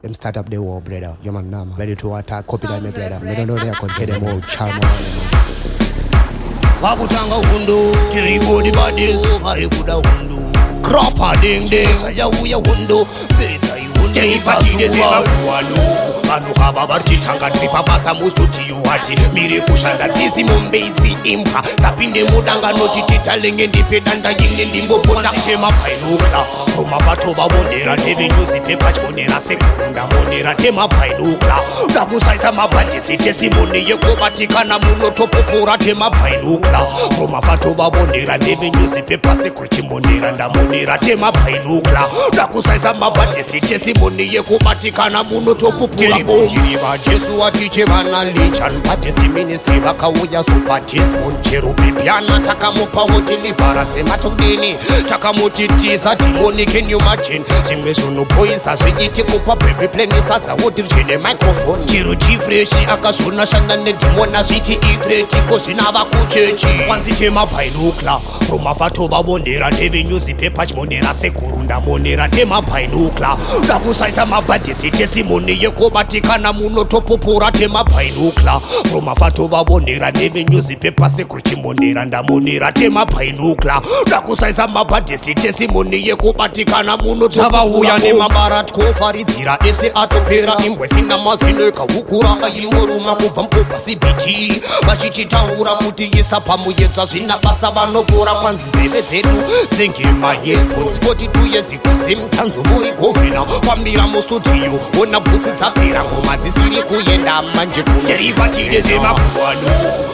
Them start up the war, brother. Your man now, ready to attack, copy that, my brother. They don't know they are considered more charm. Wakutanga hundu, tiribodi badis, harikuda hundu. Krapa ding ding, saya uya hundu, beta hundu. Teipatide zema kuwalu. Vanhu ava varchitanga tipapasa mustutiyo wati miri kushanda tisi mumbedzi imba tapinde mudangano titalenge ndipe danda yine ndimbopota chema painukla romapato vavonera nevenyuzipepa chionera sekunda monera tema painukla takusaita mabhajeti tesimoni yekobatikana munotopopora tema painukla romapato vavonera nevenyuzipepa sekuchimonera ndamonera tema painukla takusaita mabhajeti tesimoni yekobatikana munotopopora Jiriva Jesu watiche vana lichan Baptist ministry vakauya supatismon Cherubibiana takamupa wotilivara Zematogdini takamutitiza timoni can you imagine Chimwe zvonopoisa zvichiti kupa baby planisa dzawotirchene microphone Chiru chifreshi akazvona shanda nedhimona zviti ikretiko zvinava kuchechi Kwanzi chema painukla romafato vavonera nevenyuzipepa chimonera sekurunda monera tema painukla takusaita mabhajeti tesimoni yekobati kana munotopopora tema painukla romafato vavonera nevenyuzipepa sekuchimonera ndamonera tema painukla takusaisa mabhajeti tesimoni yekubatikana munotavauya nemabaratkofaridzira ese atopera imbwe sina mazino ekahukura aimboruma kubva mukopa cbt vachichitaura mutiisa pamuyedza zvina basa vanopora kwanzi nzeve dzedu dzengema headphones 42 years kusimtanzo muri govhina kwamira mustudio ona bvutsi dzapera ngoma dzisiri kuenda manje kunderipatide zemakuwanu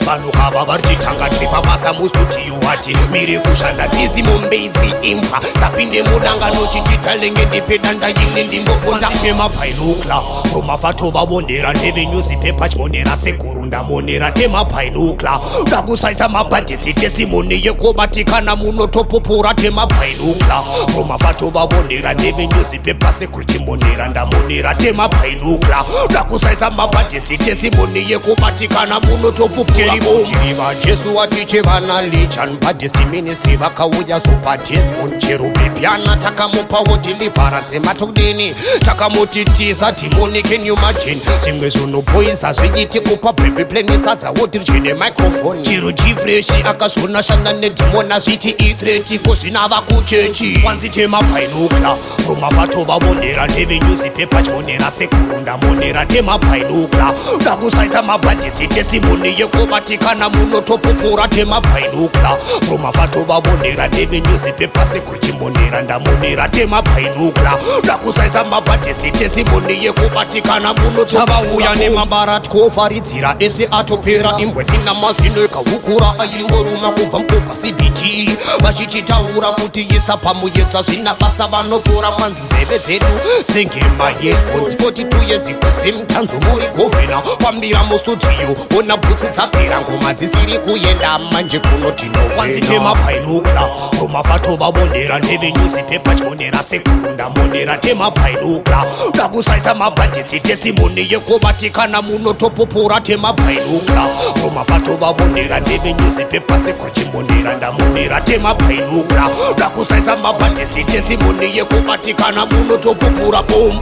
vanhu ava varichitanga tipabasa mustudio wati miri kushanda tisi mumbedzi imba tapinde mudangano chichitalenge ndipe danda yine ndimboponda chema painukla romafato vavonera nevenyuzipepa chimonera sekurunda monera tema painukla takusaita mabhajeti tesimoni yekobatikana munotopopora tema painukla romafato vavonera nevenyuzipepa sekuchimonera ndamonera tema painukla takusaisa mabhajeti tesimoni yekubatikana munotopopora Jiriva Jesu watiche vana lichan Baptist ministry vakauya supatismon Cherubibiana takamupa wotilivara Zematogdini takamutitiza timoni can you imagine Chimwe zvonopoisa zvichiti kupa baby planisa dzawotirchene microphone Chiru chifreshi akazvona shanda nedhimona zviti ikretiko zvinava kuchechi Kwanzi chema painukla romafato vavonera nevenyuzipepa chimonera sekurunda monera tema painukla takusaita mabhajeti tesimoni yekobatikana munotopopora tema painukla romafato vavonera nevenyuzipepa sekuchimonera ndamonera tema painukla takusaisa mabhajeti tesimoni yekobatikana munotavauya nemabaratkofaridzira ese atopera imbwe sina mazino ekahukura aimboruma kubva mukopa cbt vachichitaura mutiisa pamuyedza zvina basa vanopora kwanzi nzeve dzedu dzengema headphones 42 years kusimtanzo muri govhina kwamira mustudio ona bvutsi dzapera ngoma dzisiri kuenda manje kunotino tema painukla romafato vavonera nevenyuzipepa chimonera sekurunda monera tema painukla takusaita mabhajeti tesimoni yekobatikana munotopopora tema painukla romafato vavonera nevenyuzipepa sekuchimonera ndamonera tema painukla takusaisa mabhajeti tesimoni yekubatikana munotopopora bom